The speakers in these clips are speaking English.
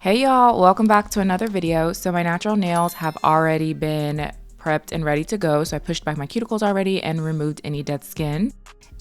Hey y'all, welcome back to another video. So my natural nails have already been prepped and ready to go. So I pushed back my cuticles already and removed any dead skin.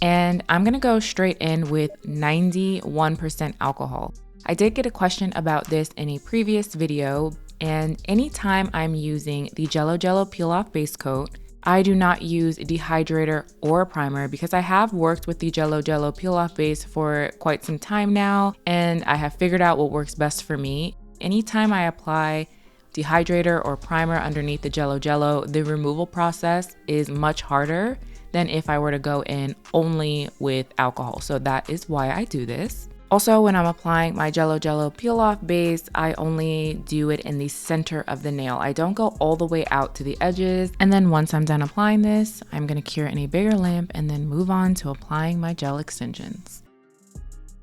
And I'm gonna go straight in with 91% alcohol. I did get a question about this in a previous video, and anytime I'm using the Jello Peel Off Base Coat, I do not use dehydrator or primer because I have worked with the Jello Peel Off Base for quite some time now, and I have figured out what works best for me. Anytime I apply dehydrator or primer underneath the Jello, the removal process is much harder than if I were to go in only with alcohol. So that is why I do this. Also, when I'm applying my Jello Peel Off base, I only do it in the center of the nail. I don't go all the way out to the edges. And then once I'm done applying this, I'm gonna cure in a bigger lamp and then move on to applying my gel extensions.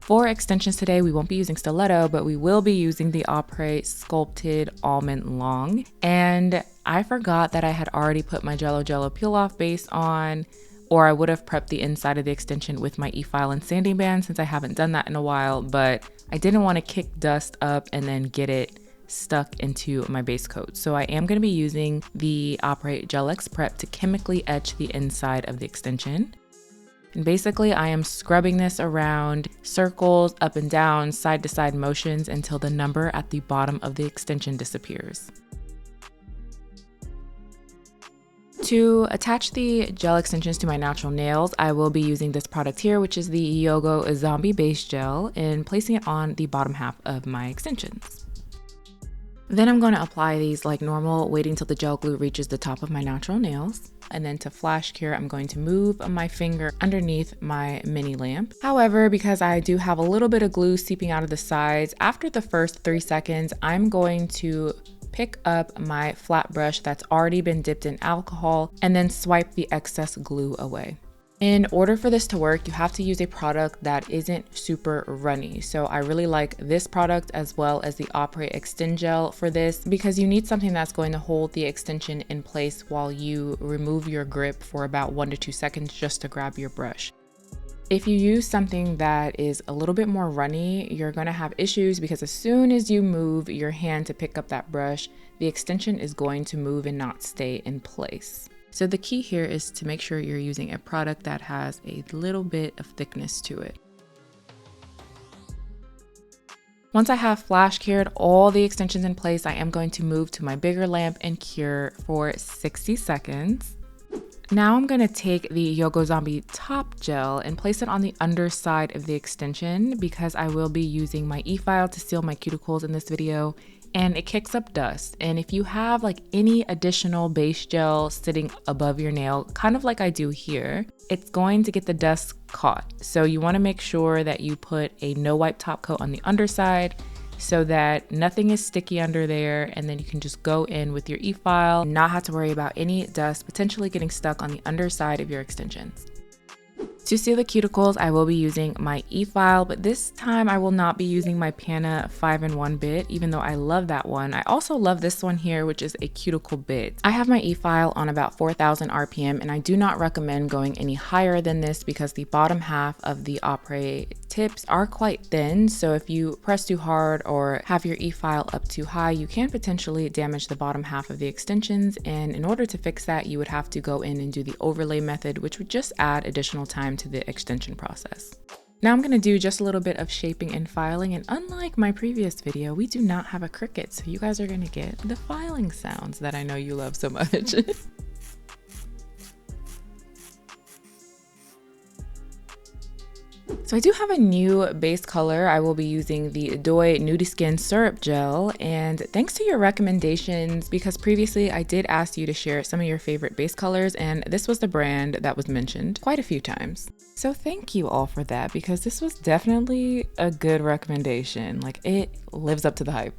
For extensions today, we won't be using stiletto, but we will be using the Opre Sculpted Almond Long. And I forgot that I had already put my Jello Peel Off base on, or I would have prepped the inside of the extension with my e-file and sanding band since I haven't done that in a while, but I didn't want to kick dust up and then get it stuck into my base coat. So I am going to be using the Opre Gel X Prep to chemically etch the inside of the extension. And basically I am scrubbing this around circles, up and down, side to side motions until the number at the bottom of the extension disappears. To attach the gel extensions to my natural nails, I will be using this product here, which is the Yogo Zombie Base Gel, and placing it on the bottom half of my extensions. Then I'm going to apply these like normal, waiting till the gel glue reaches the top of my natural nails. And then to flash cure, I'm going to move my finger underneath my mini lamp. However, because I do have a little bit of glue seeping out of the sides, after the first 3 seconds, I'm going to pick up my flat brush that's already been dipped in alcohol and then swipe the excess glue away. In order for this to work, you have to use a product that isn't super runny. So I really like this product as well as the Opre Extend Gel for this because you need something that's going to hold the extension in place while you remove your grip for about 1 to 2 seconds just to grab your brush. If you use something that is a little bit more runny, you're going to have issues because as soon as you move your hand to pick up that brush, the extension is going to move and not stay in place. So the key here is to make sure you're using a product that has a little bit of thickness to it. Once I have flash cured all the extensions in place, I am going to move to my bigger lamp and cure for 60 seconds. Now I'm going to take the Yogo Zombie Top Gel and place it on the underside of the extension because I will be using my e-file to seal my cuticles in this video, and it kicks up dust. And if you have like any additional base gel sitting above your nail, kind of like I do here, it's going to get the dust caught. So you want to make sure that you put a no wipe top coat on the underside so that nothing is sticky under there, and then you can just go in with your e-file and not have to worry about any dust potentially getting stuck on the underside of your extensions. To seal the cuticles, I will be using my e-file, but this time I will not be using my Pana 5-in-1 bit, even though I love that one. I also love this one here, which is a cuticle bit. I have my e-file on about 4,000 RPM, and I do not recommend going any higher than this because the bottom half of the Opre tips are quite thin. So if you press too hard or have your e-file up too high, you can potentially damage the bottom half of the extensions. And in order to fix that, you would have to go in and do the overlay method, which would just add additional time to the extension process. Now I'm going to do just a little bit of shaping and filing, and unlike my previous video, we do not have a Cricut, so you guys are going to get the filing sounds that I know you love so much. So I do have a new base color. I will be using the Doi Nudie Syrup Gel, and thanks to your recommendations, because previously I did ask you to share some of your favorite base colors, and this was the brand that was mentioned quite a few times. So thank you all for that, because this was definitely a good recommendation. Like, it lives up to the hype.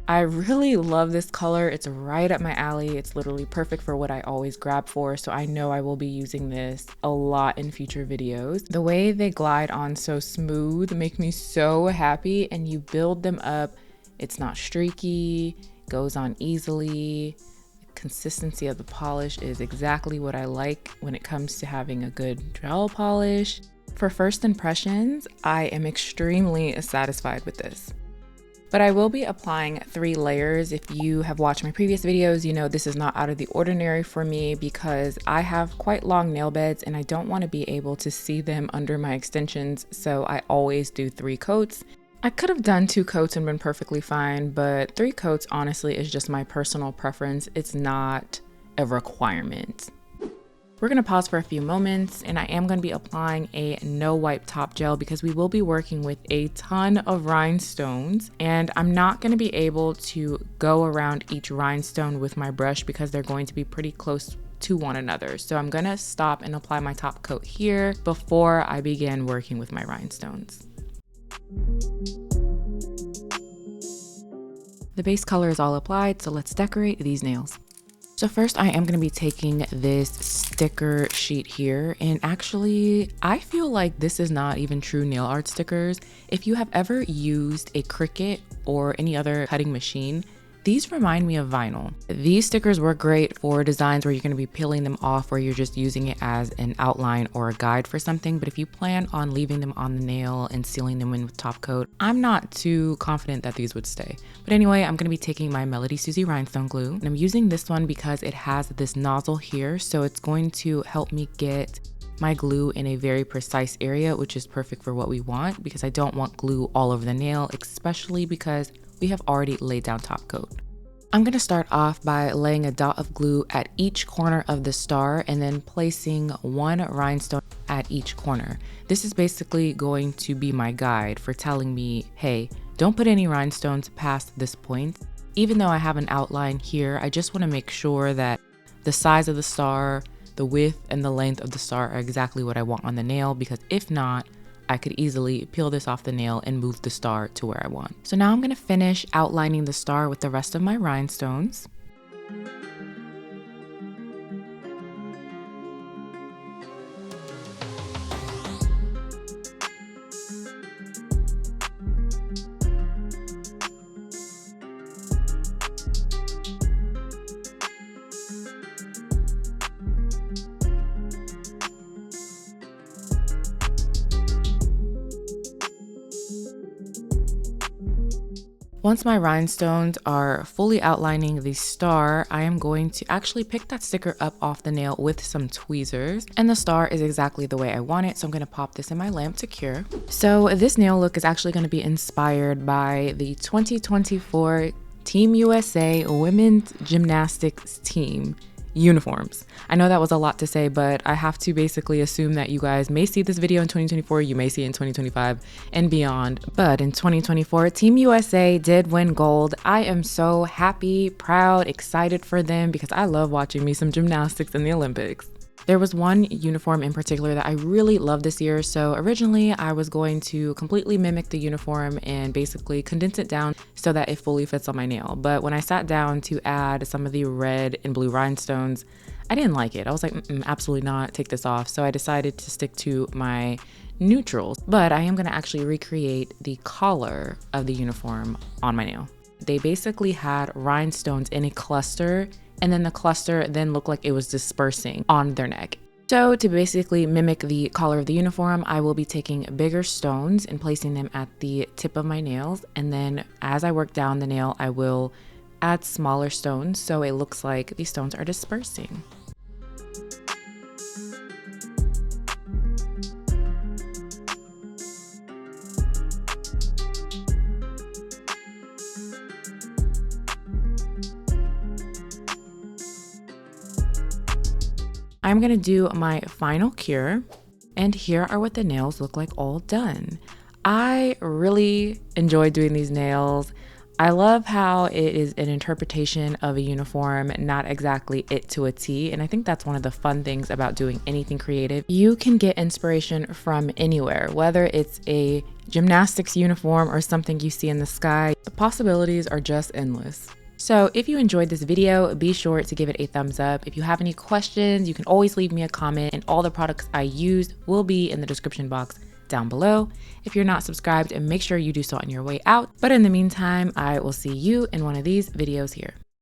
I really love this color. It's right up my alley. It's literally perfect for what I always grab for, so I know I will be using this a lot in future videos. The way they glide on so smooth make me so happy, and you build them up. It's not streaky, goes on easily. The consistency of the polish is exactly what I like when it comes to having a good gel polish. For first impressions, I am extremely satisfied with this. But I will be applying 3 layers. If you have watched my previous videos, you know this is not out of the ordinary for me because I have quite long nail beds and I don't want to be able to see them under my extensions, so I always do 3 coats. I could have done 2 coats and been perfectly fine, but 3 coats honestly is just my personal preference. It's not a requirement. We're going to pause for a few moments, and I am going to be applying a no wipe top gel because we will be working with a ton of rhinestones, and I'm not going to be able to go around each rhinestone with my brush because they're going to be pretty close to one another. So I'm going to stop and apply my top coat here before I begin working with my rhinestones. The base color is all applied, so let's decorate these nails. So first I am going to be taking this sticker sheet here, and actually I feel like this is not even true nail art stickers. If you have ever used a Cricut or any other cutting machine, these remind me of vinyl. These stickers work great for designs where you're going to be peeling them off or you're just using it as an outline or a guide for something, but if you plan on leaving them on the nail and sealing them in with top coat, I'm not too confident that these would stay. But anyway, I'm going to be taking my Melody Susie rhinestone glue, and I'm using this one because it has this nozzle here, so it's going to help me get my glue in a very precise area, which is perfect for what we want because I don't want glue all over the nail, especially because we have already laid down top coat. I'm going to start off by laying a dot of glue at each corner of the star and then placing 1 rhinestone at each corner. This is basically going to be my guide for telling me, hey, don't put any rhinestones past this point. Even though I have an outline here, I just want to make sure that the size of the star, the width, and the length of the star are exactly what I want on the nail, because if not, I could easily peel this off the nail and move the star to where I want. So now I'm going to finish outlining the star with the rest of my rhinestones. Once my rhinestones are fully outlining the star, I am going to actually pick that sticker up off the nail with some tweezers, and the star is exactly the way I want it, so I'm going to pop this in my lamp to cure. So this nail look is actually going to be inspired by the 2024 Team USA Women's Gymnastics Team uniforms. I know that was a lot to say, but I have to basically assume that you guys may see this video in 2024, you may see it in 2025 and beyond. But in 2024, Team USA did win gold. I am so happy, proud, excited for them because I love watching me some gymnastics in the Olympics. There was one uniform in particular that I really loved this year, so originally I was going to completely mimic the uniform and basically condense it down so that it fully fits on my nail. But when I sat down to add some of the red and blue rhinestones, I didn't like it. I was like, absolutely not, take this off. So I decided to stick to my neutrals, but I am going to actually recreate the collar of the uniform on my nail. They basically had rhinestones in a cluster, and then the cluster then looked like it was dispersing on their neck. So to basically mimic the collar of the uniform, I will be taking bigger stones and placing them at the tip of my nails. And then as I work down the nail, I will add smaller stones so it looks like these stones are dispersing. I'm going to do my final cure, and here are what the nails look like all done. I really enjoy doing these nails. I love how it is an interpretation of a uniform, not exactly it to a T, and I think that's one of the fun things about doing anything creative. You can get inspiration from anywhere, whether it's a gymnastics uniform or something you see in the sky. The possibilities are just endless. So if you enjoyed this video, be sure to give it a thumbs up. If you have any questions, you can always leave me a comment, and all the products I used will be in the description box down below. If you're not subscribed, make sure you do so on your way out. But in the meantime, I will see you in one of these videos here.